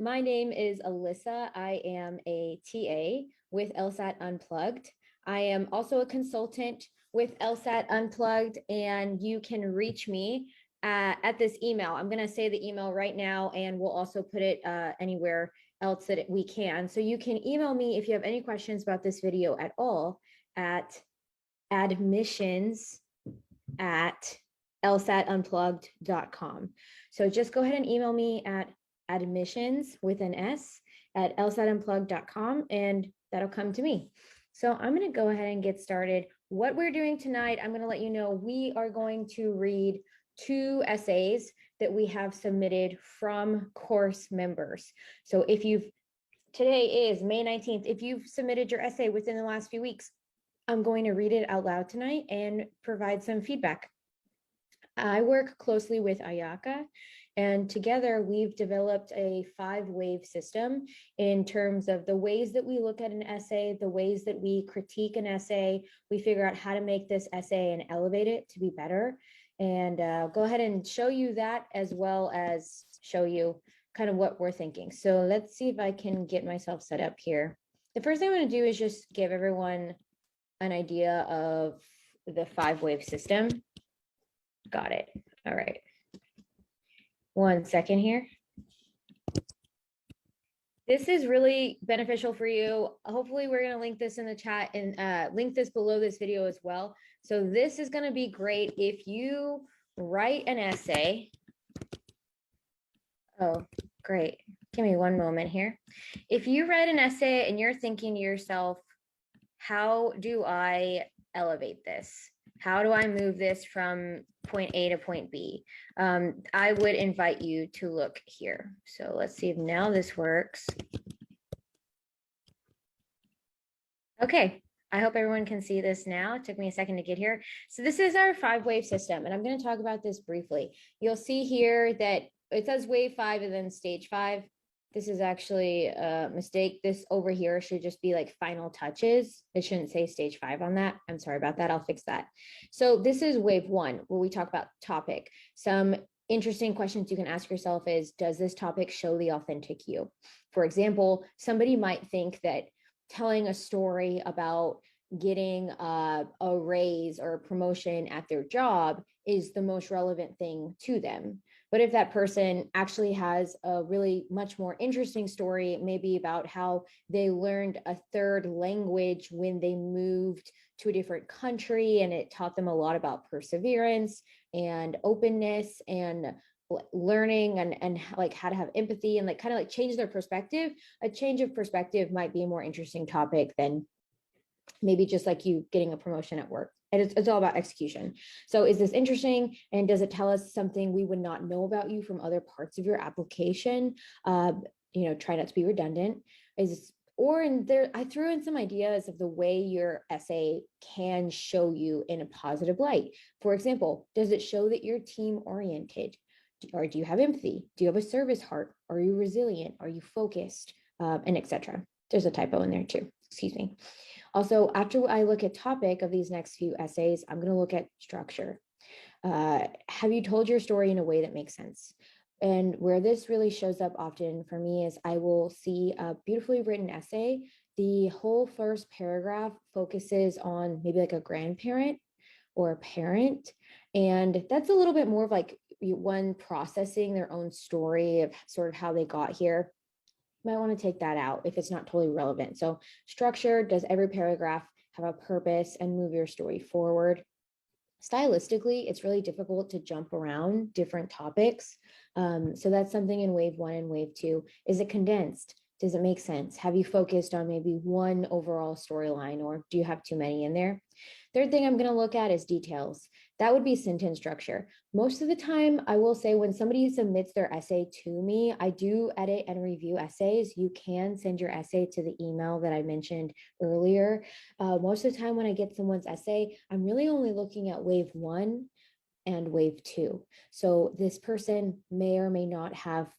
My name is Alisa. I am a TA with LSAT Unplugged. I am also a consultant with LSAT Unplugged, and you can reach me at this email. I'm going to say the email right now, and we'll also put it anywhere else that we can. So you can email me if you have any questions about this video at all at admissions@lsatunplugged.com. So just go ahead and email me at admissions with an S at lsatunplugged.com, and that'll come to me. So I'm going to go ahead and get started. What we're doing tonight, I'm going to let you know we are going to read 2 essays that we have submitted from course members. So today is May 19th. If you've submitted your essay within the last few weeks, I'm going to read it out loud tonight and provide some feedback. I work closely with Ayaka, and together we've developed a 5-wave system in terms of the ways that we look at an essay, the ways that we critique an essay. We figure out how to make this essay and elevate it to be better. And go ahead and show you that, as well as show you kind of what we're thinking. So let's see if I can get myself set up here. The first thing I'm going to do is just give everyone an idea of the 5-wave system. Got it. All right. 1 second here. This is really beneficial for you. Hopefully we're going to link this in the chat and link this below this video as well. So this is going to be great if you write an essay. Oh, great. Give me one moment here. If you read an essay and you're thinking to yourself, how do I elevate this? How do I move this from point A to point B? I would invite you to look here. So let's see if now this works. Okay, I hope everyone can see this now. It took me a second to get here. So this is our 5-wave system, and I'm going to talk about this briefly. You'll see here that it says wave 5 and then stage 5. This is actually a mistake. This over here should just be like final touches. It shouldn't say stage 5 on that. I'm sorry about that. I'll fix that. So this is wave 1, where we talk about topic. Some interesting questions you can ask yourself is, does this topic show the authentic you? For example, somebody might think that telling a story about getting a raise or a promotion at their job is the most relevant thing to them. But if that person actually has a really much more interesting story, maybe about how they learned a 3rd language when they moved to a different country, and it taught them a lot about perseverance and openness and learning and like how to have empathy and like kind of like change their perspective, a change of perspective might be a more interesting topic than maybe just like you getting a promotion at work. And it's all about execution. So is this interesting? And does it tell us something we would not know about you from other parts of your application? Try not to be redundant. I threw in some ideas of the way your essay can show you in a positive light. For example, does it show that you're team oriented? Or do you have empathy? Do you have a service heart? Are you resilient? Are you focused? And etc. There's a typo in there too. Excuse me. Also, after I look at topic of these next few essays, I'm going to look at structure. Have you told your story in a way that makes sense? And where this really shows up often for me is I will see a beautifully written essay. The whole first paragraph focuses on maybe like a grandparent or a parent. And that's a little bit more of like one processing their own story of sort of how they got here. Might want to take that out if it's not totally relevant. So structure, does every paragraph have a purpose and move your story forward? Stylistically, it's really difficult to jump around different topics. So that's something in wave 1 and wave 2. Is it condensed? Does it make sense? Have you focused on maybe one overall storyline, or do you have too many in there? Third thing I'm going to look at is details. That would be sentence structure. Most of the time, I will say when somebody submits their essay to me, I do edit and review essays. You can send your essay to the email that I mentioned earlier. Most of the time when I get someone's essay, I'm really only looking at wave 1 and wave 2. So this person may or may not have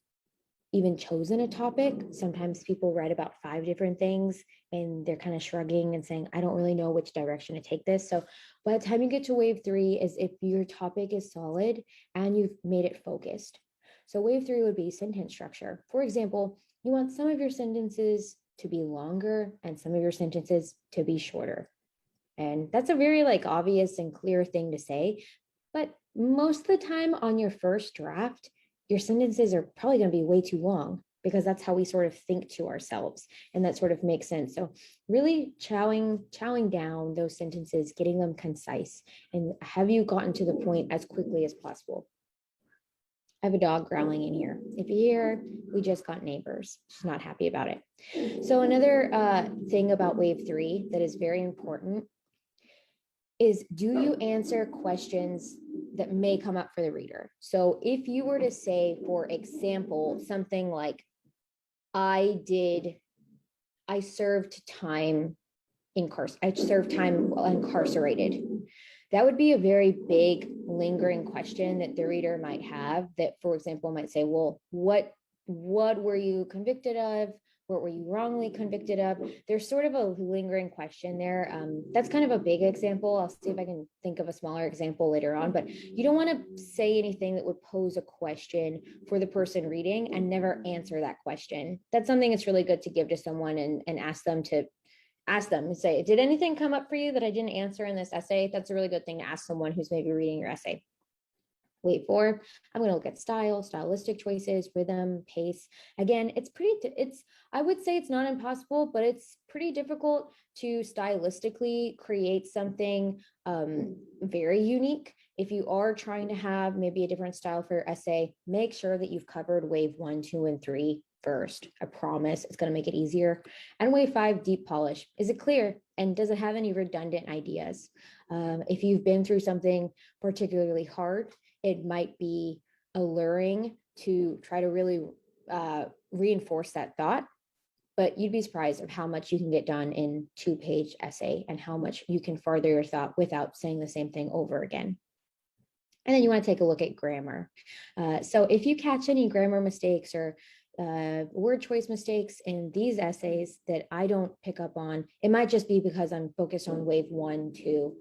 even chosen a topic. Sometimes people write about 5 different things and they're kind of shrugging and saying, I don't really know which direction to take this. So by the time you get to wave 3 is if your topic is solid and you've made it focused. So wave 3 would be sentence structure. For example, You want some of your sentences to be longer and some of your sentences to be shorter. And that's a very obvious and clear thing to say. But most of the time on your first draft, your sentences are probably going to be way too long because that's how we sort of think to ourselves. And that sort of makes sense. So really chowing down those sentences, getting them concise, and have you gotten to the point as quickly as possible. I have a dog growling in here. If you hear, we just got neighbors. She's not happy about it. So another thing about wave 3 that is very important is, do you answer questions that may come up for the reader? So if you were to say, for example, something like, I served time incarcerated. That would be a very big lingering question that the reader might have, that, for example, might say, well, what were you convicted of? What were you wrongly convicted of? There's sort of a lingering question there. That's kind of a big example. I'll see if I can think of a smaller example later on, but you don't want to say anything that would pose a question for the person reading and never answer that question. That's something that's really good to give to someone and ask them and say, did anything come up for you that I didn't answer in this essay? That's a really good thing to ask someone who's maybe reading your essay. Wait for, I'm going to look at style, stylistic choices, rhythm, pace. Again, I would say it's not impossible, but it's pretty difficult to stylistically create something very unique. If you are trying to have maybe a different style for your essay, make sure that you've covered wave 1, 2, and 3 first. I promise it's going to make it easier. And wave 5, deep polish. Is it clear? And does it have any redundant ideas? If you've been through something particularly hard, it might be alluring to try to really reinforce that thought, but you'd be surprised of how much you can get done in 2-page essay and how much you can further your thought without saying the same thing over again. And then you want to take a look at grammar. So if you catch any grammar mistakes or word choice mistakes in these essays that I don't pick up on, it might just be because I'm focused on wave 1, 2,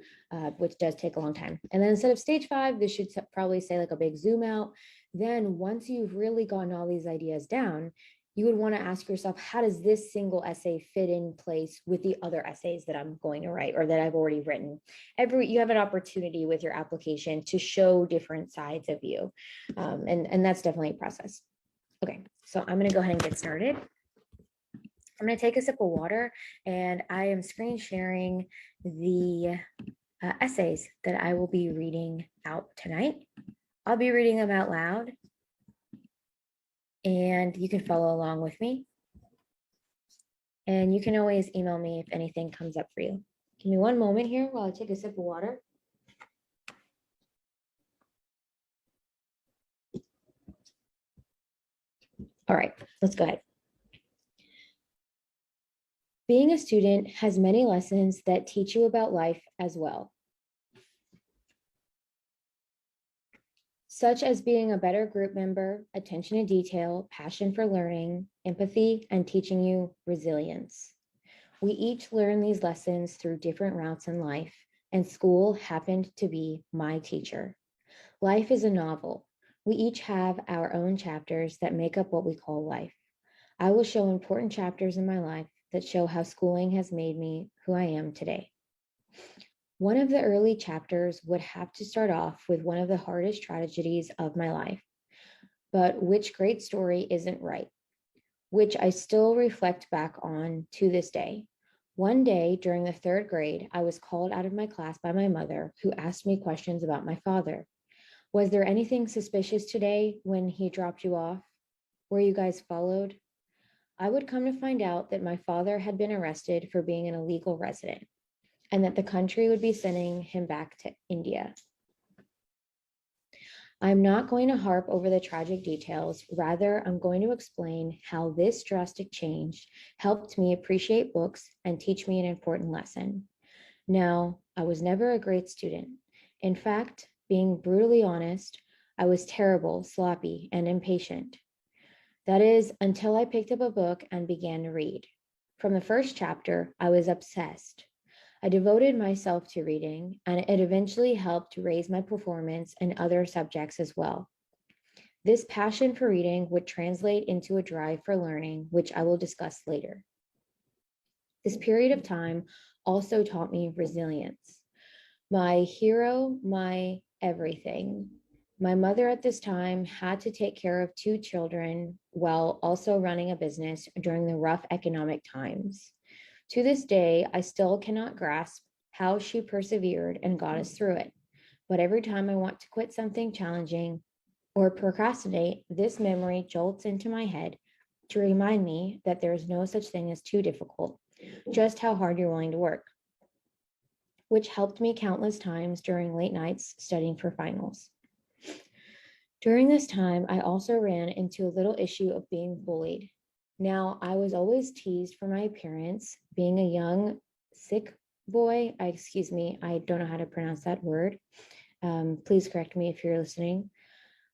which does take a long time. And then instead of stage 5, this should probably say a big zoom out. Then once you've really gotten all these ideas down, you would want to ask yourself, how does this single essay fit in place with the other essays that I'm going to write or that I've already written? You have an opportunity with your application to show different sides of you. And that's definitely a process. Okay, so I'm going to go ahead and get started. I'm going to take a sip of water, and I am screen sharing the essays that I will be reading out tonight. I'll be reading them out loud, and you can follow along with me. And you can always email me if anything comes up for you. Give me one moment here while I take a sip of water. All right, let's go ahead. Being a student has many lessons that teach you about life as well, such as being a better group member, attention to detail, passion for learning, empathy, and teaching you resilience. We each learn these lessons through different routes in life, and school happened to be my teacher. Life is a novel. We each have our own chapters that make up what we call life. I will show important chapters in my life that show how schooling has made me who I am today. One of the early chapters would have to start off with one of the hardest tragedies of my life, but which great story isn't right, which I still reflect back on to this day. One day during the 3rd grade, I was called out of my class by my mother, who asked me questions about my father. Was there anything suspicious today when he dropped you off? Were you guys followed? I would come to find out that my father had been arrested for being an illegal resident and that the country would be sending him back to India. I'm not going to harp over the tragic details. Rather, I'm going to explain how this drastic change helped me appreciate books and teach me an important lesson. Now, I was never a great student. In fact, being brutally honest, I was terrible, sloppy, and impatient. That is, until I picked up a book and began to read. From the first chapter, I was obsessed. I devoted myself to reading, and it eventually helped to raise my performance in other subjects as well. This passion for reading would translate into a drive for learning, which I will discuss later. This period of time also taught me resilience. My hero, my everything. My mother at this time had to take care of two children while also running a business during the rough economic times. To this day, I still cannot grasp how she persevered and got us through it. But every time I want to quit something challenging or procrastinate, this memory jolts into my head to remind me that there is no such thing as too difficult, just how hard you're willing to work, which helped me countless times during late nights studying for finals. During this time, I also ran into a little issue of being bullied. Now, I was always teased for my appearance, being a young, sick boy. I don't know how to pronounce that word. Please correct me if you're listening.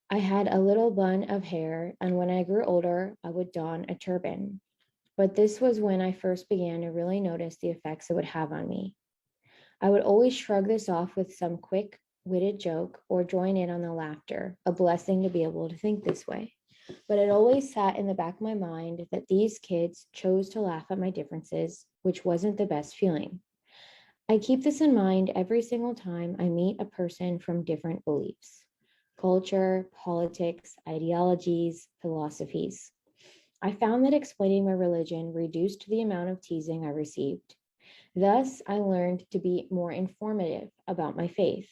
I had a little bun of hair, and when I grew older, I would don a turban. But this was when I first began to really notice the effects it would have on me. I would always shrug this off with some quick witted joke or join in on the laughter, a blessing to be able to think this way. But it always sat in the back of my mind that these kids chose to laugh at my differences, which wasn't the best feeling. I keep this in mind every single time I meet a person from different beliefs, culture, politics, ideologies, philosophies. I found that explaining my religion reduced the amount of teasing I received. Thus, I learned to be more informative about my faith.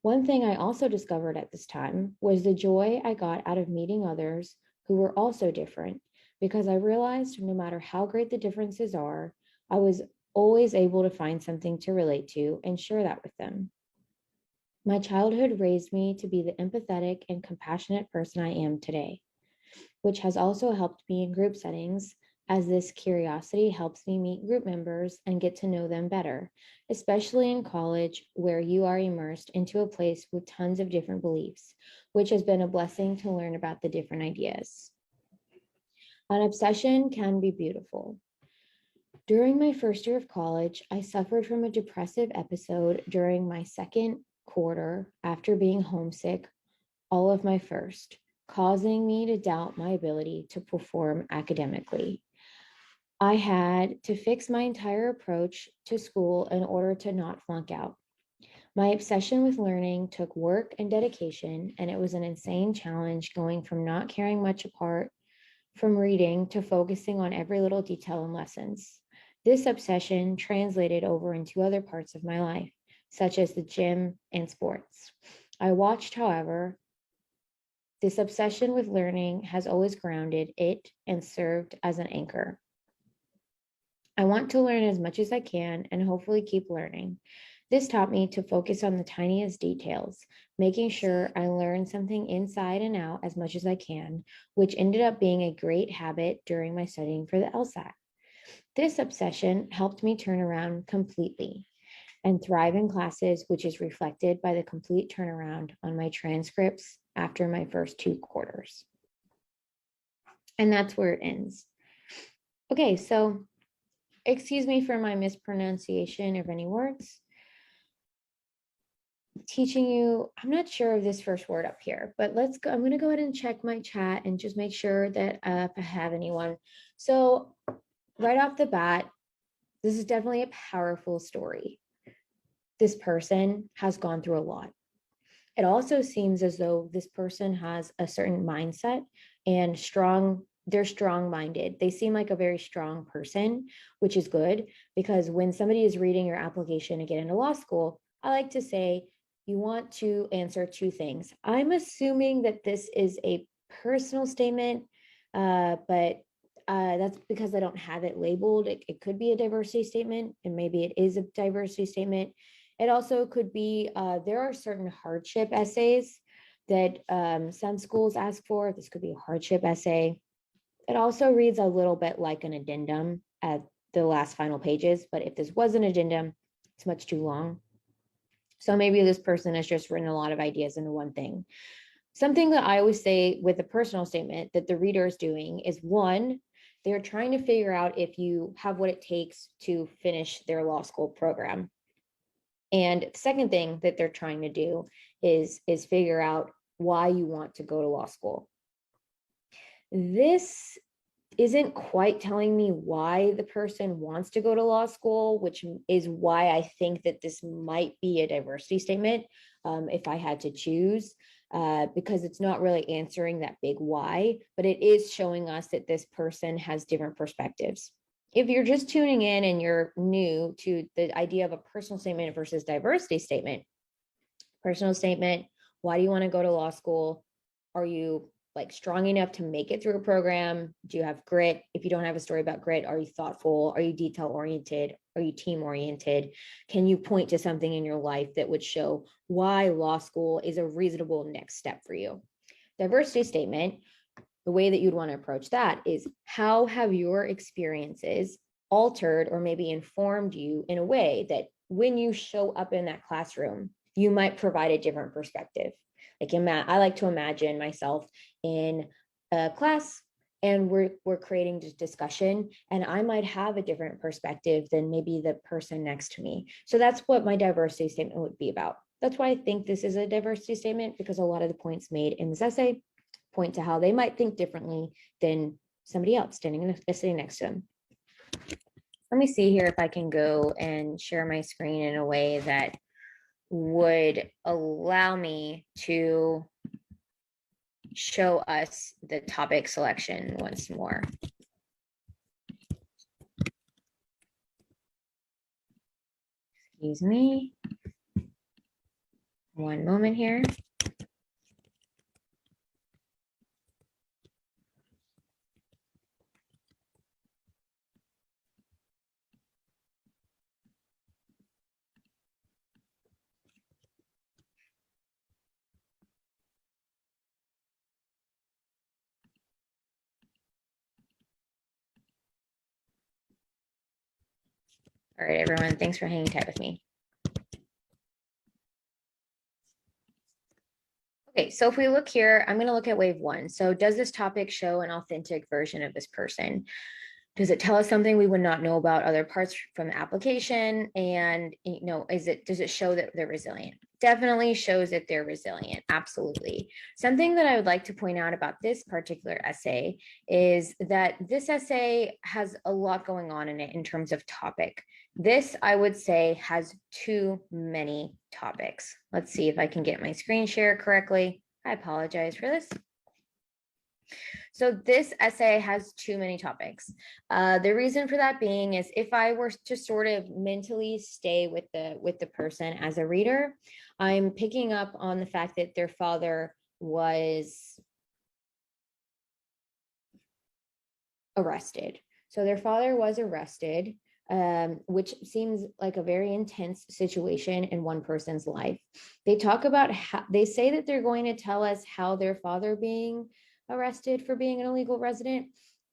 One thing I also discovered at this time was the joy I got out of meeting others who were also different, because I realized no matter how great the differences are, I was always able to find something to relate to and share that with them. My childhood raised me to be the empathetic and compassionate person I am today, which has also helped me in group settings, as this curiosity helps me meet group members and get to know them better, especially in college where you are immersed into a place with tons of different beliefs, which has been a blessing to learn about the different ideas. An obsession can be beautiful. During my first year of college, I suffered from a depressive episode during my second quarter after being homesick all of my first, causing me to doubt my ability to perform academically. I had to fix my entire approach to school in order to not flunk out. My obsession with learning took work and dedication, and it was an insane challenge going from not caring much apart from reading to focusing on every little detail in lessons. This obsession translated over into other parts of my life, such as the gym and sports. I watched, however, this obsession with learning has always grounded it and served as an anchor. I want to learn as much as I can and hopefully keep learning. This taught me to focus on the tiniest details, making sure I learn something inside and out as much as I can, which ended up being a great habit during my studying for the LSAT. This obsession helped me turn around completely and thrive in classes, which is reflected by the complete turnaround on my transcripts after my first two quarters. And that's where it ends. Okay, so excuse me for my mispronunciation of any words. Teaching you, I'm not sure of this first word up here, but let's go. I'm going to go ahead and check my chat and just make sure that if I have anyone. So right off the bat, this is definitely a powerful story. This person has gone through a lot. It also seems as though this person has a certain mindset and they're strong-minded. They seem like a very strong person, which is good, because when somebody is reading your application to get into law school, I like to say you want to answer two things. I'm assuming that this is a personal statement, but that's because I don't have it labeled. It could be a diversity statement, and maybe it is a diversity statement. It also could be, there are certain hardship essays that some schools ask for. This could be a hardship essay. It also reads a little bit like an addendum at the last final pages, but if this was an addendum, it's much too long. So maybe this person has just written a lot of ideas into one thing. Something that I always say with a personal statement that the reader is doing is, one, they're trying to figure out if you have what it takes to finish their law school program. And the second thing that they're trying to do is figure out why you want to go to law school. This isn't quite telling me why the person wants to go to law school, which is why I think that this might be a diversity statement, if I had to choose, because it's not really answering that big why, but it is showing us that this person has different perspectives. If you're just tuning in and you're new to the idea of a personal statement versus diversity statement, personal statement, why do you want to go to law school? Are you like strong enough to make it through a program? Do you have grit? If you don't have a story about grit, are you thoughtful? Are you detail oriented? Are you team oriented? Can you point to something in your life that would show why law school is a reasonable next step for you? Diversity statement, the way that you'd want to approach that is, how have your experiences altered or maybe informed you in a way that when you show up in that classroom, you might provide a different perspective. Like I like to imagine myself in a class and we're creating this discussion, and I might have a different perspective than maybe the person next to me. So that's what my diversity statement would be about. That's why I think this is a diversity statement, because a lot of the points made in this essay point to how they might think differently than somebody else sitting next to them. Let me see here if I can go and share my screen in a way that would allow me to show us the topic selection once more. Excuse me. One moment here. All right, everyone, thanks for hanging tight with me. Okay, so if we look here, I'm going to look at wave one. So does this topic show an authentic version of this person? Does it tell us something we would not know about other parts from the application? And, does it show that they're resilient? Definitely shows that they're resilient. Absolutely. Something that I would like to point out about this particular essay is that this essay has a lot going on in it in terms of topic. This, I would say, has too many topics. Let's see if I can get my screen share correctly. I apologize for this. So this essay has too many topics. The reason for that being is, if I were to sort of mentally stay with the person as a reader, I'm picking up on the fact that their father was arrested. So their father was arrested, which seems like a very intense situation in one person's life. They talk about how they say that they're going to tell us how their father being arrested for being an illegal resident.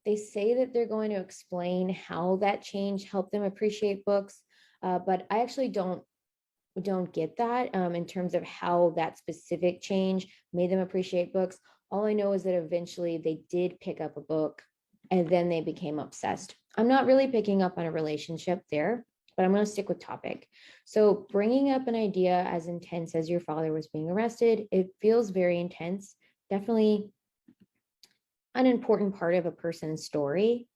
They say that they're going to explain how that change helped them appreciate books, but I actually don't get that in terms of how that specific change made them appreciate books. All I know is that eventually they did pick up a book and then they became obsessed. I'm not really picking up on a relationship there, but I'm going to stick with topic. So bringing up an idea as intense as your father was being arrested, it feels very intense. Definitely an important part of a person's story.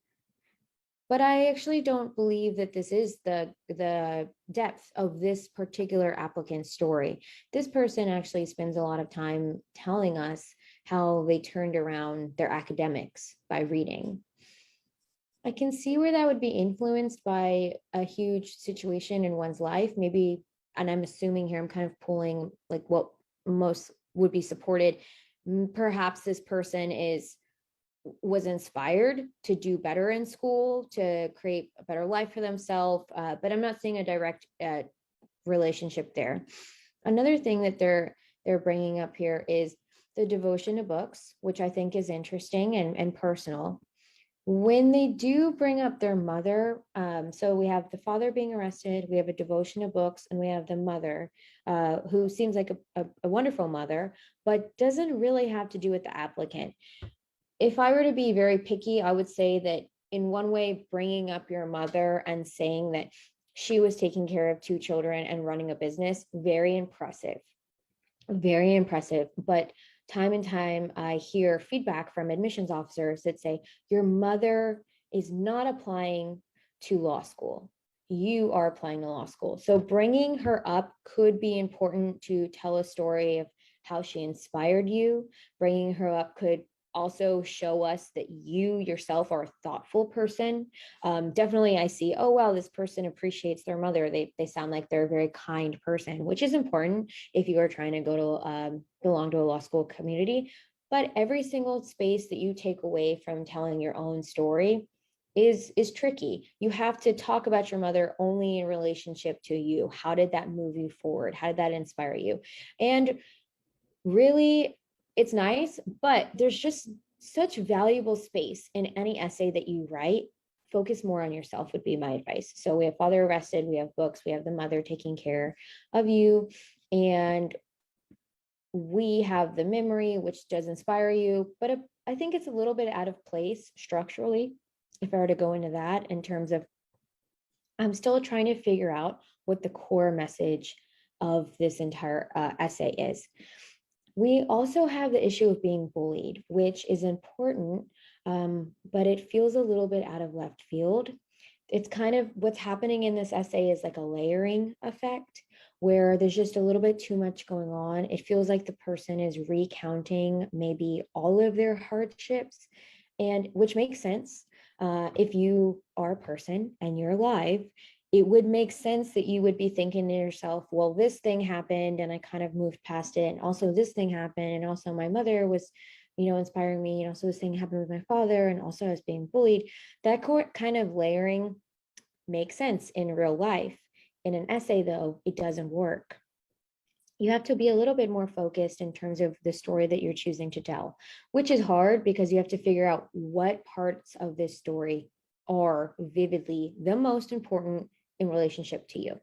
But I actually don't believe that this is the depth of this particular applicant's story. This person actually spends a lot of time telling us how they turned around their academics by reading. I can see where that would be influenced by a huge situation in one's life, maybe, and I'm assuming here, I'm kind of pulling like what most would be supported. Perhaps this person was inspired to do better in school, to create a better life for themselves, but I'm not seeing a direct relationship there. Another thing that they're bringing up here is the devotion to books, which I think is interesting and personal. When they do bring up their mother, so we have the father being arrested, we have a devotion to books, and we have the mother, who seems like a wonderful mother, but doesn't really have to do with the applicant. If I were to be very picky, I would say that in one way, bringing up your mother and saying that she was taking care of two children and running a business, very impressive, very impressive. But time and time, I hear feedback from admissions officers that say, your mother is not applying to law school. You are applying to law school. So bringing her up could be important to tell a story of how she inspired you. Bringing her up could also show us that you yourself are a thoughtful person. Definitely I see, oh, wow, this person appreciates their mother. They sound like they're a very kind person, which is important if you are trying to go to belong to a law school community. But every single space that you take away from telling your own story is tricky. You have to talk about your mother only in relationship to you. How did that move you forward? How did that inspire you? And really, it's nice, but there's just such valuable space in any essay that you write. Focus more on yourself would be my advice. So we have father arrested, we have books, we have the mother taking care of you, and we have the memory, which does inspire you, but I think it's a little bit out of place structurally. If I were to go into that in terms of, I'm still trying to figure out what the core message of this entire essay is. We also have the issue of being bullied, which is important, but it feels a little bit out of left field. It's kind of what's happening in this essay is like a layering effect where there's just a little bit too much going on. It feels like the person is recounting maybe all of their hardships, and which makes sense. If you are a person and you're alive, it would make sense that you would be thinking to yourself, well, this thing happened and I kind of moved past it. And also this thing happened. And also my mother was, inspiring me. And also this thing happened with my father. And also I was being bullied. That kind of layering makes sense in real life. In an essay, though, it doesn't work. You have to be a little bit more focused in terms of the story that you're choosing to tell, which is hard because you have to figure out what parts of this story are vividly the most important in relationship to you.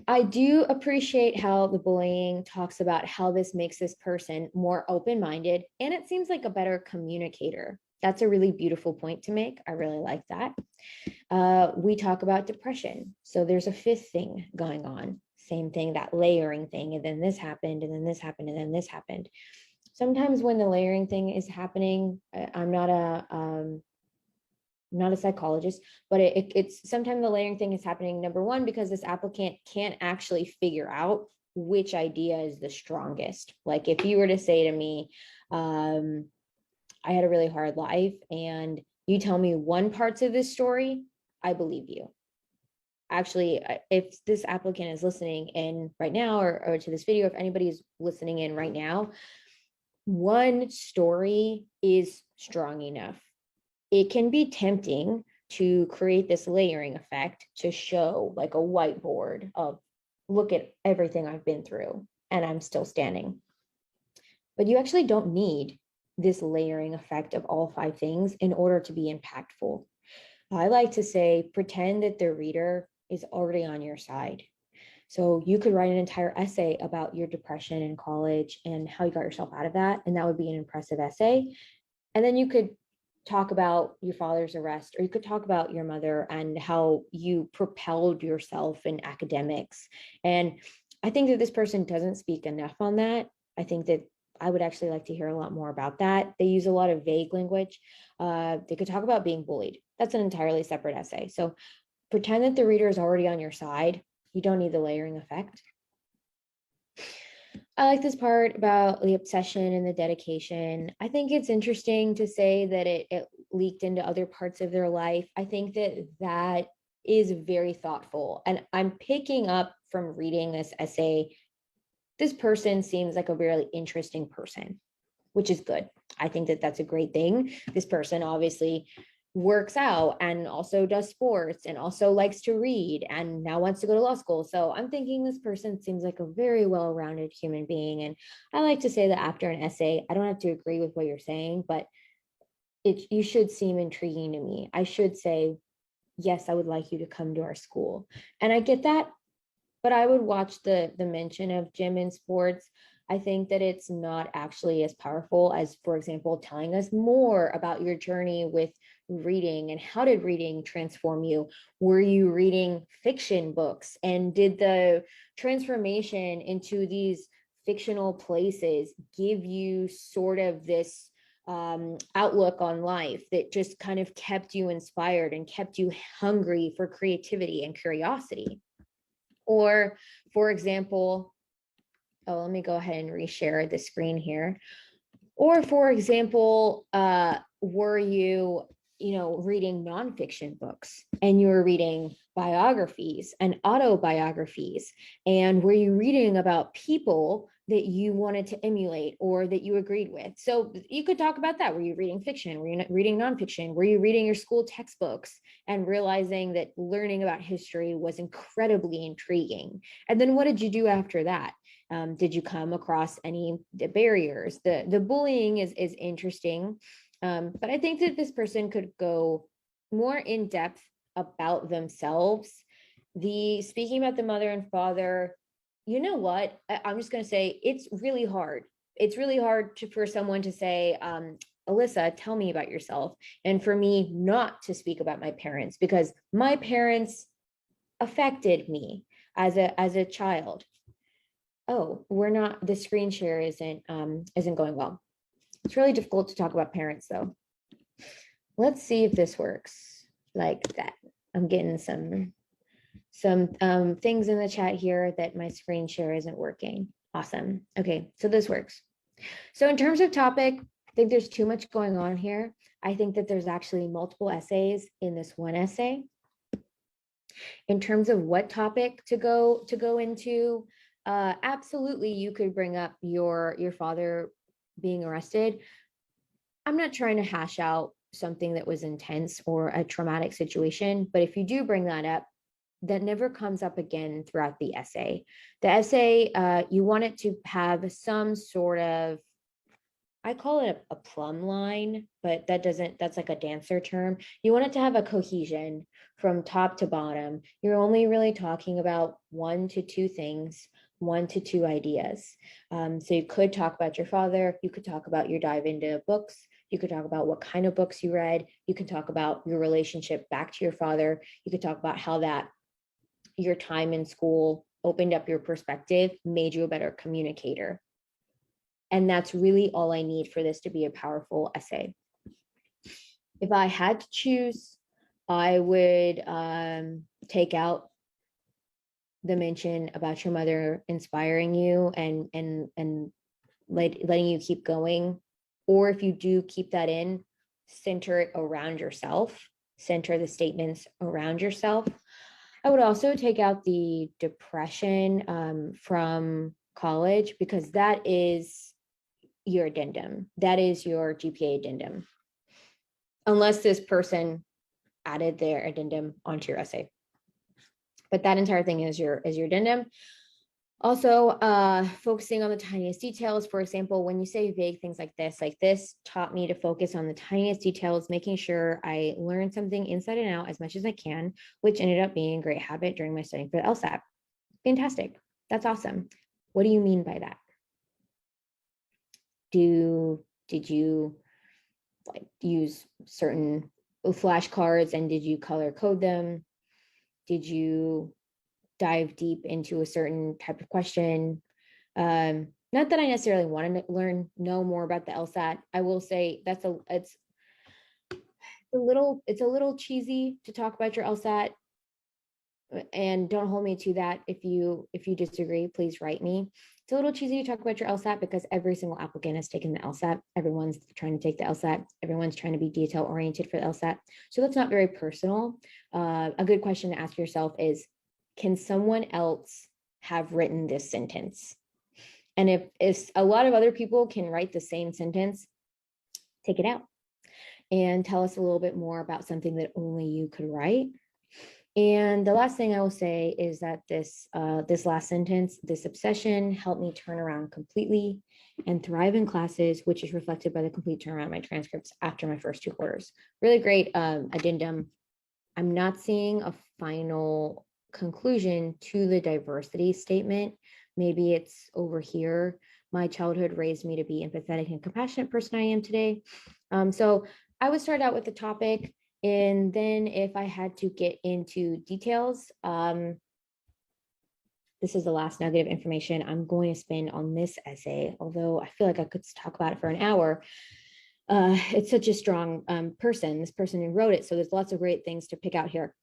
I do appreciate how the bullying talks about how this makes this person more open-minded, and it seems like a better communicator. That's a really beautiful point to make. I really like that. We talk about depression. So there's a fifth thing going on. Same thing, that layering thing. And then this happened, and then this happened, and then this happened. Sometimes when the layering thing is happening, I'm not a psychologist, but it's sometimes the layering thing is happening, number one, because this applicant can't actually figure out which idea is the strongest. Like if you were to say to me, I had a really hard life and you tell me one parts of this story, I believe you. Actually, if this applicant is listening in right now or to this video, if anybody is listening in right now, one story is strong enough. It can be tempting to create this layering effect to show like a whiteboard of, look at everything I've been through and I'm still standing. But you actually don't need this layering effect of all five things in order to be impactful. I like to say, pretend that the reader is already on your side. So you could write an entire essay about your depression in college and how you got yourself out of that. And that would be an impressive essay. And then you could talk about your father's arrest, or you could talk about your mother and how you propelled yourself in academics. And I think that this person doesn't speak enough on that. I think that I would actually like to hear a lot more about that. They use a lot of vague language. They could talk about being bullied. That's an entirely separate essay. So pretend that the reader is already on your side. You don't need the layering effect. I like this part about the obsession and the dedication. I think it's interesting to say that it leaked into other parts of their life. I think that is very thoughtful. And I'm picking up from reading this essay, this person seems like a really interesting person, which is good. I think that that's a great thing. This person obviously works out and also does sports and also likes to read and now wants to go to law school. So I'm thinking this person seems like a very well-rounded human being. And I like to say that after an essay, I don't have to agree with what you're saying, but you should seem intriguing to me. I should say, yes, I would like you to come to our school. And I get that, but I would watch the mention of gym and sports. I think that it's not actually as powerful as, for example, telling us more about your journey with reading and how did reading transform you? Were you reading fiction books, and did the transformation into these fictional places give you sort of this outlook on life that just kind of kept you inspired and kept you hungry for creativity and curiosity. Or, for example, let me go ahead and reshare the screen here. Or, for example, were you, reading nonfiction books and you were reading biographies and autobiographies? And were you reading about people that you wanted to emulate or that you agreed with? So you could talk about that. Were you reading fiction? Were you reading nonfiction? Were you reading your school textbooks and realizing that learning about history was incredibly intriguing? And then what did you do after that? Did you come across any barriers? The bullying is interesting, but I think that this person could go more in depth about themselves. The speaking about the mother and father, you know what? I'm just going to say it's really hard. It's really hard for someone to say, Alisa, tell me about yourself. And for me not to speak about my parents, because my parents affected me as a child. Oh, the screen share isn't going well. It's really difficult to talk about parents though. Let's see if this works like that. I'm getting some things in the chat here that my screen share isn't working. Awesome. Okay, so this works. So in terms of topic, I think there's too much going on here. I think that there's actually multiple essays in this one essay. In terms of what topic to go into, absolutely, you could bring up your father being arrested. I'm not trying to hash out something that was intense or a traumatic situation, but if you do bring that up, that never comes up again throughout the essay. The essay, you want it to have some sort of, I call it a plumb line, but that's like a dancer term. You want it to have a cohesion from top to bottom. You're only really talking about 1 to 2 things, 1 to 2 ideas. So you could talk about your father. You could talk about your dive into books. You could talk about what kind of books you read. You could talk about your relationship back to your father. You could talk about how that your time in school opened up your perspective, made you a better communicator. And that's really all I need for this to be a powerful essay. If I had to choose, I would take out the mention about your mother inspiring you and letting you keep going. Or if you do keep that in, center it around yourself, center the statements around yourself. I would also take out the depression from college, because that is your addendum. That is your GPA addendum. Unless this person added their addendum onto your essay. But that entire thing is your addendum. Also, focusing on the tiniest details. For example, when you say vague things like this taught me to focus on the tiniest details, making sure I learned something inside and out as much as I can, which ended up being a great habit during my studying for the LSAT. Fantastic. That's awesome. What do you mean by that? Did you like use certain flashcards and did you color code them? Did you dive deep into a certain type of question? Not that I necessarily want to know more about the LSAT. I will say it's a little cheesy to talk about your LSAT, and don't hold me to that. If you disagree, please write me. It's a little cheesy to talk about your LSAT because every single applicant has taken the LSAT. Everyone's trying to take the LSAT. Everyone's trying to be detail oriented for the LSAT. So that's not very personal. A good question to ask yourself is, can someone else have written this sentence? And if a lot of other people can write the same sentence, take it out and tell us a little bit more about something that only you could write. And the last thing I will say is that this last sentence, this obsession helped me turn around completely and thrive in classes, which is reflected by the complete turnaround of my transcripts after my first 2 quarters. Really great addendum. I'm not seeing a final conclusion to the diversity statement. Maybe it's over here. My childhood raised me to be empathetic and compassionate person I am today. So I would start out with the topic. And then if I had to get into details, this is the last nugget of information I'm going to spend on this essay, although I feel like I could talk about it for an hour. It's such a strong person, this person who wrote it. So there's lots of great things to pick out here.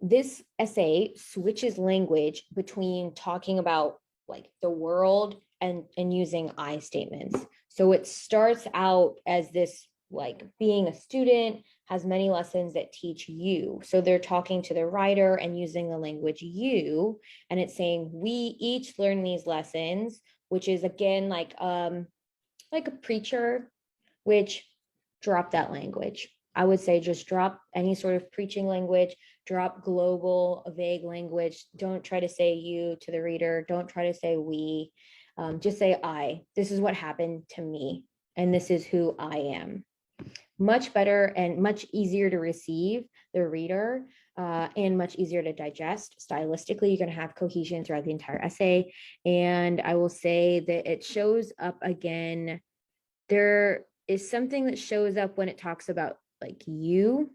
This essay switches language between talking about like the world and using I statements. So it starts out as this like being a student has many lessons that teach you. So they're talking to the writer and using the language you, and it's saying we each learn these lessons, which is again like a preacher, which drop that language. I would say just drop any sort of preaching language, drop global, vague language. Don't try to say you to the reader. Don't try to say we. Just say I. This is what happened to me, and this is who I am. Much better and much easier to receive the reader, and much easier to digest. Stylistically, you're going to have cohesion throughout the entire essay. And I will say that it shows up again. There is something that shows up when it talks about like you.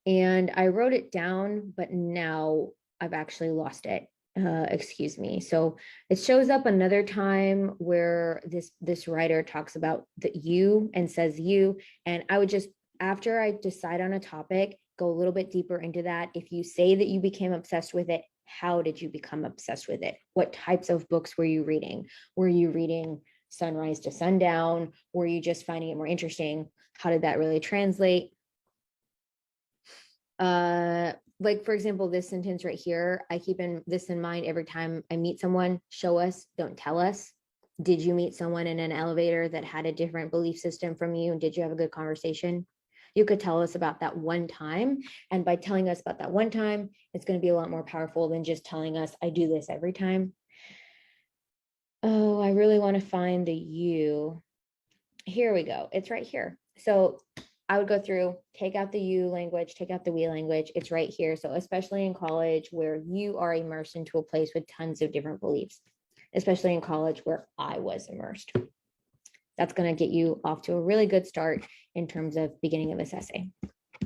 And I wrote it down, but now I've actually lost it. Excuse me. So it shows up another time where this writer talks about the you and says you. And I would just, after I decide on a topic, go a little bit deeper into that. If you say that you became obsessed with it, how did you become obsessed with it? What types of books were you reading? Were you reading sunrise to sundown? Were you just finding it more interesting? How did that really translate? Like for example, this sentence right here, I keep this in mind every time I meet someone. Show us, don't tell us. Did you meet someone in an elevator that had a different belief system from you? And did you have a good conversation? You could tell us about that one time. And by telling us about that one time, it's going to be a lot more powerful than just telling us, I do this every time. Oh, I really want to find the you. Here we go. It's right here. So I would go through, take out the you language, take out the we language. It's right here. So especially in college where you are immersed into a place with tons of different beliefs, especially in college where I was immersed. That's going to get you off to a really good start in terms of beginning of this essay. I'm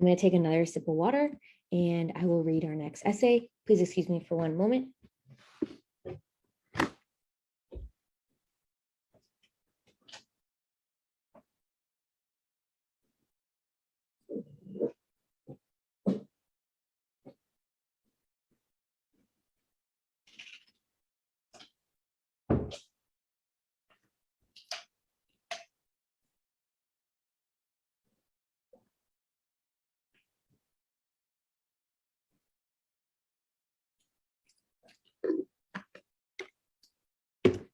going to take another sip of water and I will read our next essay. Please excuse me for one moment.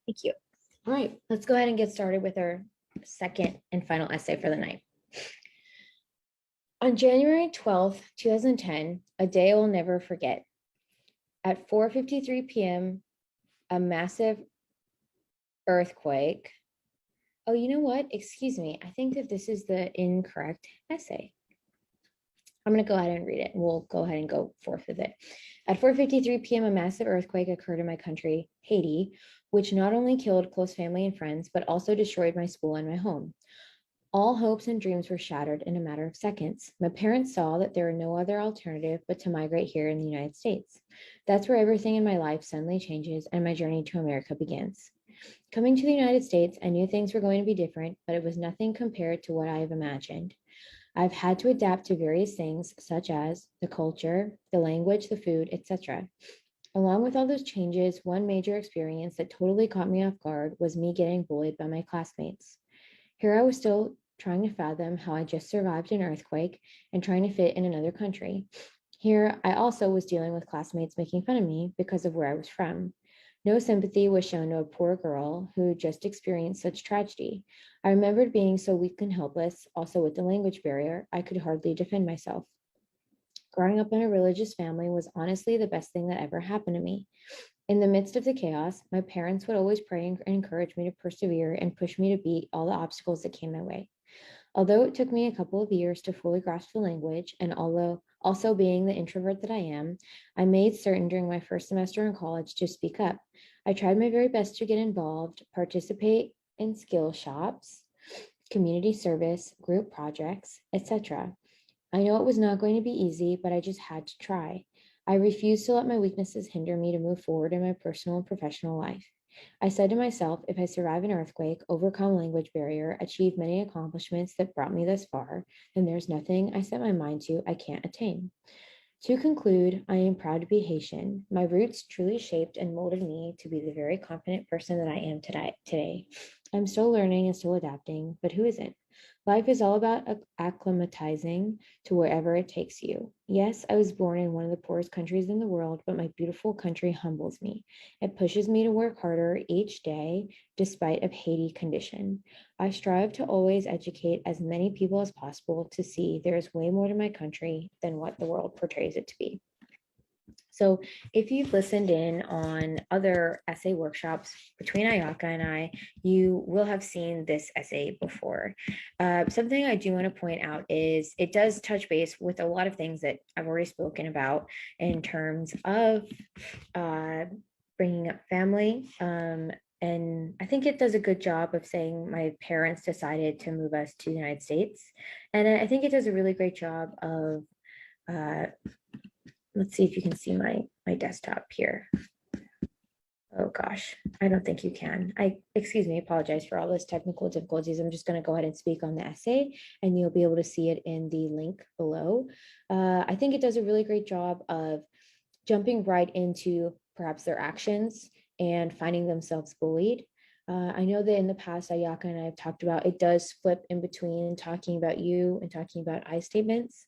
Thank you. All right, let's go ahead and get started with our second and final essay for the night. On January 12th, 2010, a day I will never forget. At 4:53 p.m., a massive earthquake. Oh, you know what? Excuse me. I think that this is the incorrect essay. I'm going to go ahead and read it. We'll go ahead and go forth with it. At 4:53 p.m., a massive earthquake occurred in my country, Haiti, which not only killed close family and friends, but also destroyed my school and my home. All hopes and dreams were shattered in a matter of seconds. My parents saw that there were no other alternative but to migrate here in the United States. That's where everything in my life suddenly changes and my journey to America begins. Coming to the United States, I knew things were going to be different, but it was nothing compared to what I have imagined. I've had to adapt to various things such as the culture, the language, the food, etc. Along with all those changes, one major experience that totally caught me off guard was me getting bullied by my classmates. Here I was still trying to fathom how I just survived an earthquake and trying to fit in another country. Here I also was dealing with classmates making fun of me because of where I was from. No sympathy was shown to a poor girl who just experienced such tragedy. I remembered being so weak and helpless, also with the language barrier, I could hardly defend myself. Growing up in a religious family was honestly the best thing that ever happened to me. In the midst of the chaos, my parents would always pray and encourage me to persevere and push me to beat all the obstacles that came my way. Although it took me a couple of years to fully grasp the language, and although also being the introvert that I am, I made certain during my first semester in college to speak up. I tried my very best to get involved, participate in skill shops, community service, group projects, etc. I know it was not going to be easy, but I just had to try. I refuse to let my weaknesses hinder me to move forward in my personal and professional life. I said to myself, if I survive an earthquake, overcome language barrier, achieve many accomplishments that brought me this far, then there's nothing I set my mind to I can't attain. To conclude, I am proud to be Haitian. My roots truly shaped and molded me to be the very confident person that I am today. I'm still learning and still adapting, but who isn't? Life is all about acclimatizing to wherever it takes you. Yes, I was born in one of the poorest countries in the world, but my beautiful country humbles me. It pushes me to work harder each day despite of Haiti condition. I strive to always educate as many people as possible to see there is way more to my country than what the world portrays it to be. So if you've listened in on other essay workshops between Ayaka and I, you will have seen this essay before. Something I do want to point out is it does touch base with a lot of things that I've already spoken about in terms of bringing up family. And I think it does a good job of saying my parents decided to move us to the United States. And I think it does a really great job of uh, let's see if you can see my desktop here. Oh gosh, I don't think you can. Excuse me, apologize for all those technical difficulties. I'm just going to go ahead and speak on the essay and you'll be able to see it in the link below. I think it does a really great job of jumping right into perhaps their actions and finding themselves bullied. I know that in the past, Ayaka and I have talked about it does flip in between talking about you and talking about I statements.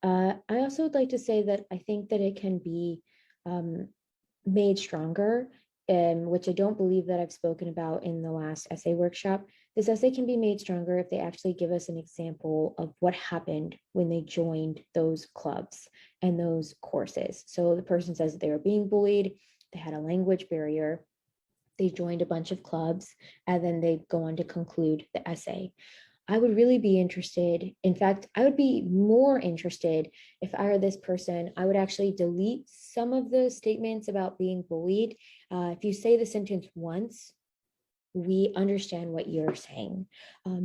I also would like to say that I think that it can be made stronger, which I don't believe that I've spoken about in the last essay workshop. This essay can be made stronger if they actually give us an example of what happened when they joined those clubs and those courses. So the person says that they were being bullied, they had a language barrier, they joined a bunch of clubs, and then they go on to conclude the essay. I would really be interested. In fact, I would be more interested if I were this person. I would actually delete some of the statements about being bullied. If you say the sentence once, we understand what you're saying.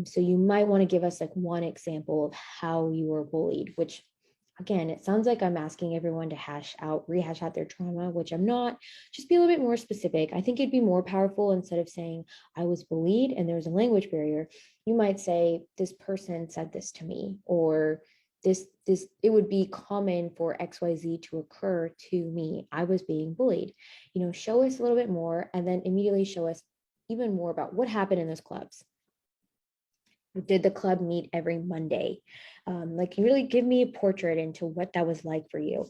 So you might want to give us like one example of how you were bullied, which again, it sounds like I'm asking everyone to rehash out their trauma, which I'm not. Just be a little bit more specific. I think it'd be more powerful instead of saying I was bullied and there was a language barrier. You might say this person said this to me, or this it would be common for XYZ to occur to me. I was being bullied. Show us a little bit more and then immediately show us even more about what happened in those clubs. Did the club meet every Monday? Like really give me a portrait into what that was like for you.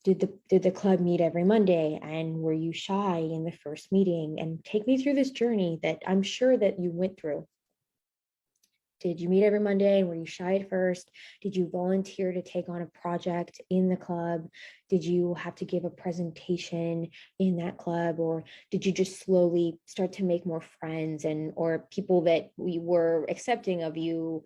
Did the club meet every Monday, and were you shy in the first meeting? And take me through this journey that I'm sure that you went through. Did you meet every Monday and were you shy at first? Did you volunteer to take on a project in the club? Did you have to give a presentation in that club? Or did you just slowly start to make more friends or people that we were accepting of you?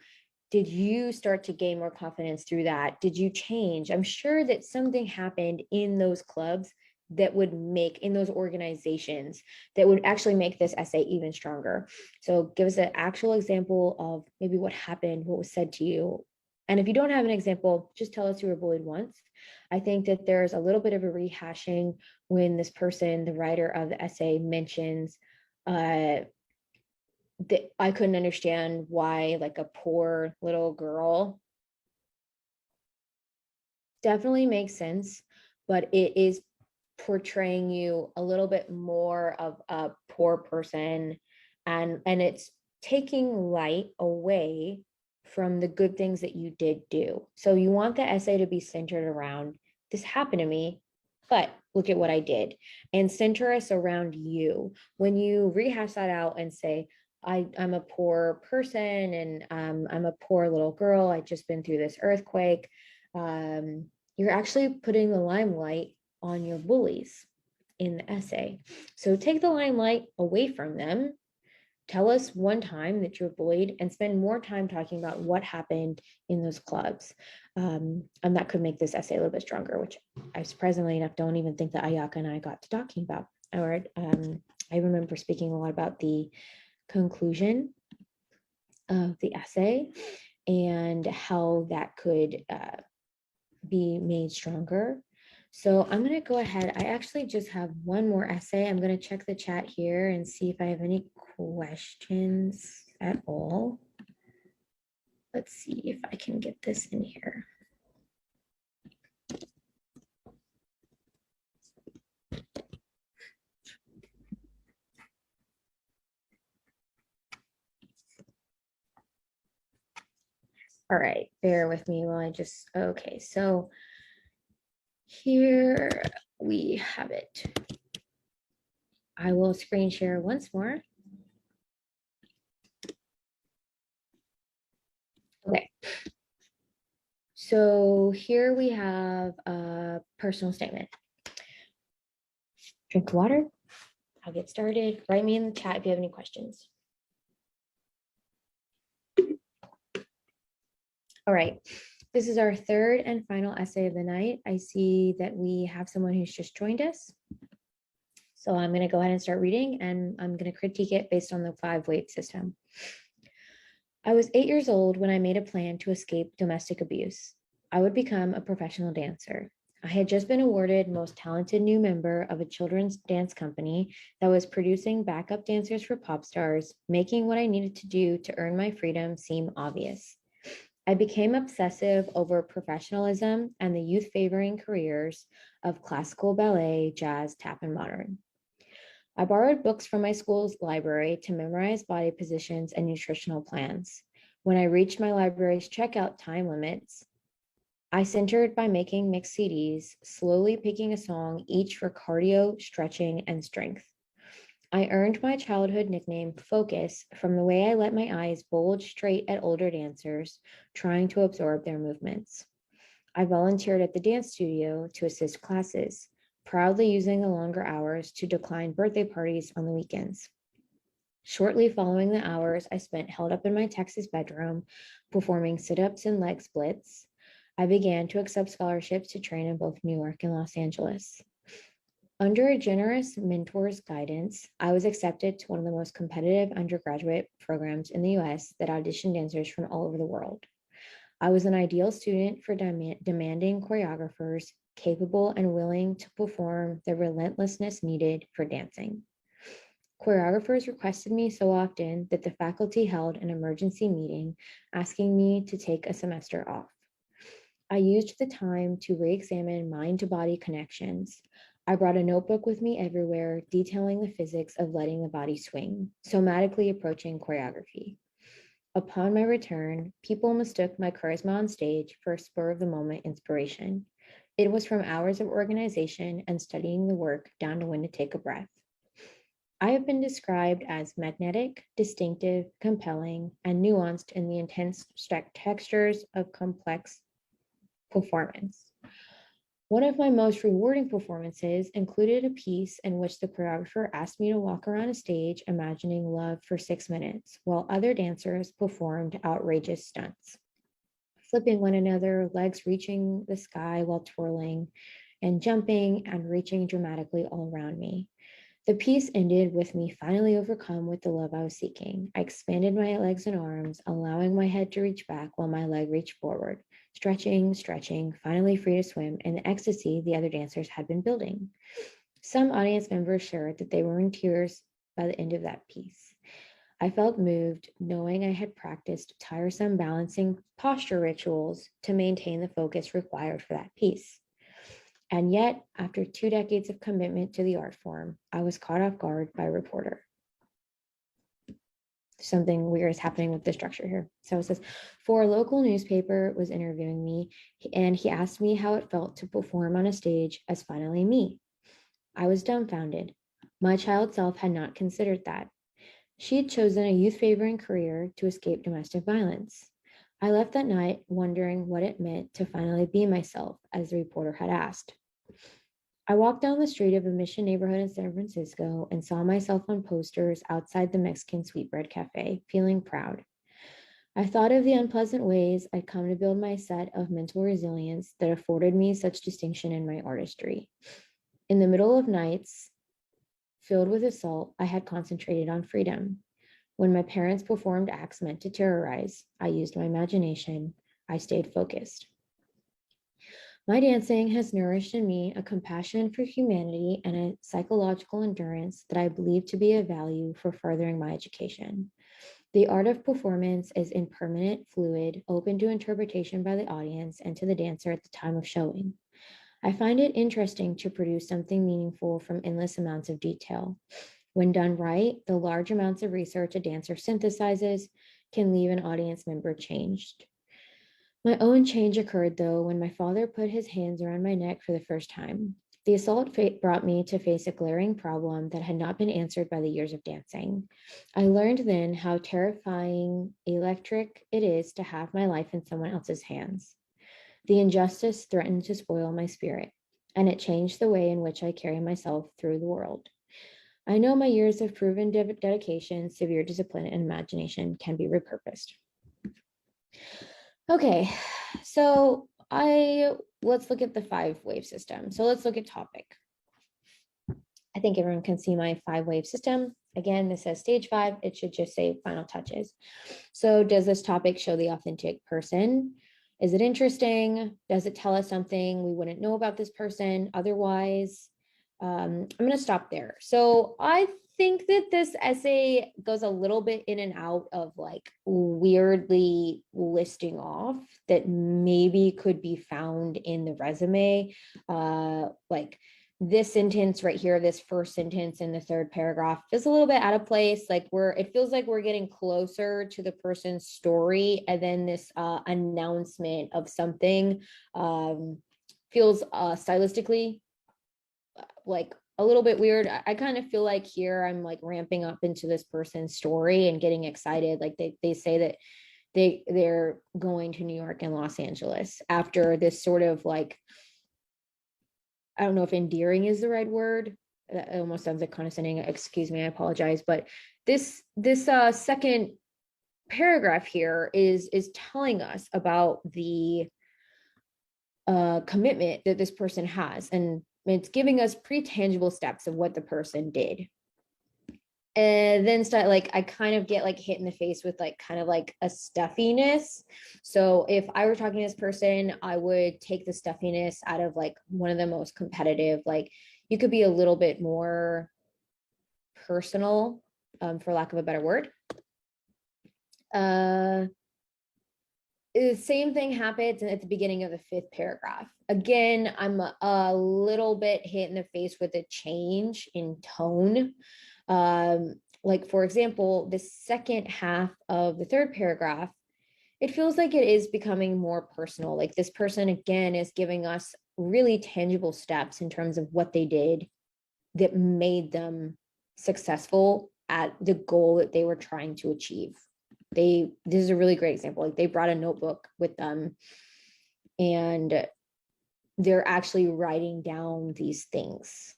Did you start to gain more confidence through that? Did you change? I'm sure that something happened in those clubs that would make in those organizations that would actually make this essay even stronger. So give us an actual example of maybe what happened, what was said to you. And if you don't have an example, just tell us you were bullied once. I think that there's a little bit of a rehashing when this person, the writer of the essay, mentions that I couldn't understand why like a poor little girl. Definitely makes sense, but it is portraying you a little bit more of a poor person, and it's taking light away from the good things that you did do. So you want the essay to be centered around this happened to me, but look at what I did, and center us around you. When you rehash that out and say I'm a poor person, and I'm a poor little girl, I just been through this earthquake, um, you're actually putting the limelight on your bullies in the essay. So take the limelight away from them. Tell us one time that you're bullied and spend more time talking about what happened in those clubs. And that could make this essay a little bit stronger, which I surprisingly enough don't even think that Ayaka and I got to talking about. I remember speaking a lot about the conclusion of the essay and how that could be made stronger. So I'm going to go ahead. I actually just have one more essay. I'm going to check the chat here and see if I have any questions at all. Let's see if I can get this in here. All right, bear with me while I just, okay, so here we have it. I will screen share once more. Okay. So here we have a personal statement. Drink water. I'll get started. Write me in the chat if you have any questions. All right. This is our third and final essay of the night. I see that we have someone who's just joined us. So I'm going to go ahead and start reading, and I'm going to critique it based on the 5-wave system. I was 8 years old when I made a plan to escape domestic abuse. I would become a professional dancer. I had just been awarded most talented new member of a children's dance company that was producing backup dancers for pop stars, making what I needed to do to earn my freedom seem obvious. I became obsessive over professionalism and the youth favoring careers of classical ballet, jazz, tap, and modern. I borrowed books from my school's library to memorize body positions and nutritional plans. When I reached my library's checkout time limits, I centered by making mixed CDs, slowly picking a song each for cardio, stretching, and strength. I earned my childhood nickname Focus from the way I let my eyes bulge straight at older dancers, trying to absorb their movements. I volunteered at the dance studio to assist classes, proudly using the longer hours to decline birthday parties on the weekends. Shortly following the hours I spent held up in my Texas bedroom, performing sit-ups and leg splits, I began to accept scholarships to train in both New York and Los Angeles. Under a generous mentor's guidance, I was accepted to one of the most competitive undergraduate programs in the US that auditioned dancers from all over the world. I was an ideal student for demanding choreographers capable and willing to perform the relentlessness needed for dancing. Choreographers requested me so often that the faculty held an emergency meeting asking me to take a semester off. I used the time to re-examine mind-to-body connections. I brought a notebook with me everywhere, detailing the physics of letting the body swing, somatically approaching choreography. Upon my return, people mistook my charisma on stage for a spur-of-the-moment inspiration. It was from hours of organization and studying the work down to when to take a breath. I have been described as magnetic, distinctive, compelling, and nuanced in the intense textures of complex performance. One of my most rewarding performances included a piece in which the choreographer asked me to walk around a stage imagining love for 6 minutes, while other dancers performed outrageous stunts, flipping one another, legs reaching the sky while twirling, and jumping and reaching dramatically all around me. The piece ended with me finally overcome with the love I was seeking. I expanded my legs and arms, allowing my head to reach back while my leg reached forward, stretching, finally free to swim in the ecstasy the other dancers had been building. Some audience members shared that they were in tears by the end of that piece. I felt moved, knowing I had practiced tiresome balancing posture rituals to maintain the focus required for that piece. And yet, after 2 decades of commitment to the art form, I was caught off guard by a reporter. Something weird is happening with the structure here. So it says, for a local newspaper was interviewing me, and he asked me how it felt to perform on a stage as finally me. I was dumbfounded. My child self had not considered that. She had chosen a youth-favoring career to escape domestic violence. I left that night wondering what it meant to finally be myself, as the reporter had asked. I walked down the street of a Mission neighborhood in San Francisco and saw myself on posters outside the Mexican Sweetbread Cafe, feeling proud. I thought of the unpleasant ways I'd come to build my set of mental resilience that afforded me such distinction in my artistry. In the middle of nights filled with assault, I had concentrated on freedom. When my parents performed acts meant to terrorize, I used my imagination. I stayed focused. My dancing has nourished in me a compassion for humanity and a psychological endurance that I believe to be of value for furthering my education. The art of performance is impermanent, fluid, open to interpretation by the audience and to the dancer at the time of showing. I find it interesting to produce something meaningful from endless amounts of detail. When done right, the large amounts of research a dancer synthesizes can leave an audience member changed. My own change occurred, though, when my father put his hands around my neck for the first time. The assault brought me to face a glaring problem that had not been answered by the years of dancing. I learned then how terrifying electric it is to have my life in someone else's hands. The injustice threatened to spoil my spirit, and it changed the way in which I carry myself through the world. I know my years of proven dedication, severe discipline, and imagination can be repurposed. Okay, so let's look at the 5-wave system. So let's look at topic. I think everyone can see my 5-wave system. Again, this says stage 5. It should just say final touches. So does this topic show the authentic person? Is it interesting? Does it tell us something we wouldn't know about this person otherwise? I'm going to stop there. So I think that this essay goes a little bit in and out of like weirdly listing off that maybe could be found in the resume. Like this sentence right here, this first sentence in the third paragraph is a little bit out of place. Like it feels like we're getting closer to the person's story. And then this announcement of something feels stylistically like a little bit weird. I kind of feel like here I'm like ramping up into this person's story and getting excited. Like they say that they're going to New York and Los Angeles after this sort of like, I don't know if endearing is the right word. That almost sounds like condescending. Excuse me, I apologize. But this second paragraph here is telling us about the commitment that this person has, and it's giving us pretty tangible steps of what the person did. And then start like I kind of get like hit in the face with like kind of like a stuffiness. So if I were talking to this person, I would take the stuffiness out of like one of the most competitive. Like you could be a little bit more personal, for lack of a better word. The same thing happens at the beginning of the 5th paragraph. Again, I'm a little bit hit in the face with a change in tone. Like, for example, the second half of the 3rd paragraph, it feels like it is becoming more personal. Like this person, again, is giving us really tangible steps in terms of what they did that made them successful at the goal that they were trying to achieve. This is a really great example. Like they brought a notebook with them and they're actually writing down these things.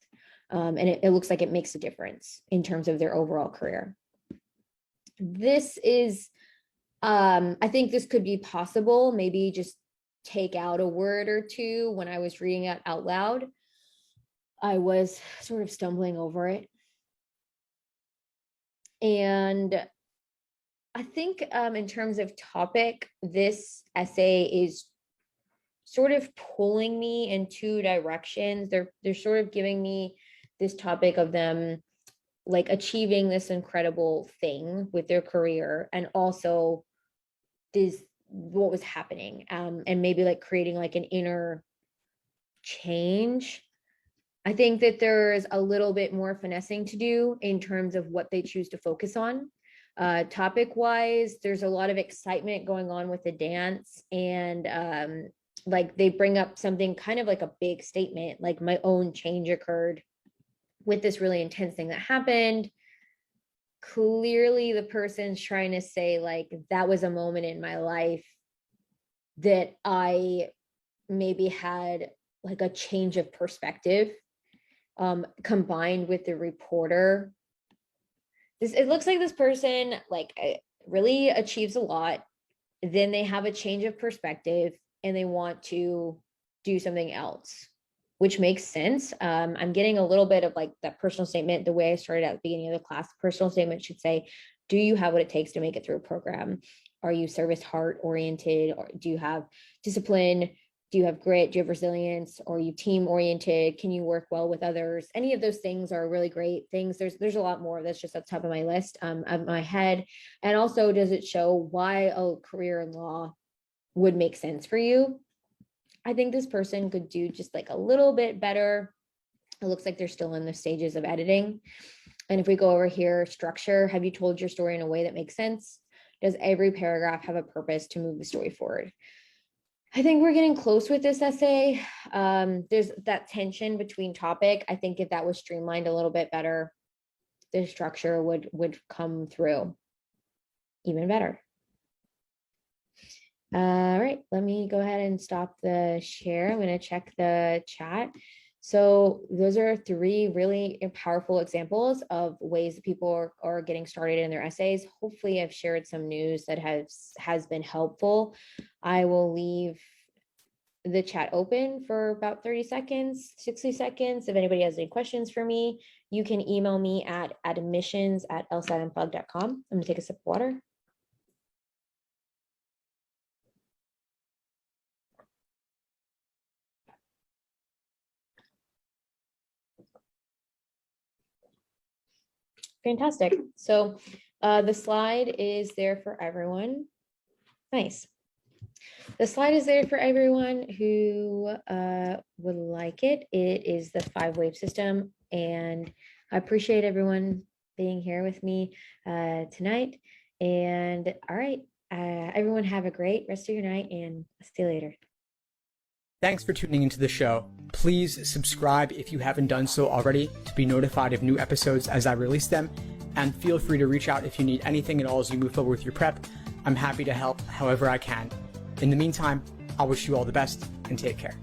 And it looks like it makes a difference in terms of their overall career. This is, I think this could be possible. Maybe just take out a word or two. When I was reading it out loud, I was sort of stumbling over it. And I think in terms of topic, this essay is sort of pulling me in 2 directions. They're sort of giving me this topic of them like achieving this incredible thing with their career, and also this what was happening, and maybe like creating like an inner change. I think that there's a little bit more finessing to do in terms of what they choose to focus on. Topic wise, there's a lot of excitement going on with the dance, and like they bring up something kind of like a big statement, like my own change occurred with this really intense thing that happened. Clearly the person's trying to say like that was a moment in my life that I maybe had like a change of perspective, combined with the reporter. It looks like this person like really achieves a lot, then they have a change of perspective and they want to do something else, which makes sense. I'm getting a little bit of like that personal statement. The way I started at the beginning of the class, personal statement should say, do you have what it takes to make it through a program? Are you service heart oriented, or do you have discipline? Do you have grit? Do you have resilience? Or are you team oriented? Can you work well with others? Any of those things are really great things. There's a lot more that's just at the top of my list, of my head. And also, does it show why a career in law would make sense for you? I think this person could do just like a little bit better. It looks like they're still in the stages of editing. And if we go over here, structure, have you told your story in a way that makes sense? Does every paragraph have a purpose to move the story forward? I think we're getting close with this essay. There's that tension between topic. I think if that was streamlined a little bit better, the structure would come through even better. All right, let me go ahead and stop the share. I'm going to check the chat. So those are 3 really powerful examples of ways that people are getting started in their essays. Hopefully I've shared some news that has been helpful. I will leave the chat open for about 30 seconds, 60 seconds. If anybody has any questions for me, you can email me at admissions@lsatunplug.com. I'm going to take a sip of water. Fantastic. So the slide is there for everyone. Nice. The slide is there for everyone who would like it. It is the 5-wave system, and I appreciate everyone being here with me tonight. And all right, everyone have a great rest of your night, and I'll see you later. Thanks for tuning into the show. Please subscribe if you haven't done so already to be notified of new episodes as I release them. And feel free to reach out if you need anything at all as you move forward with your prep. I'm happy to help however I can. In the meantime, I wish you all the best and take care.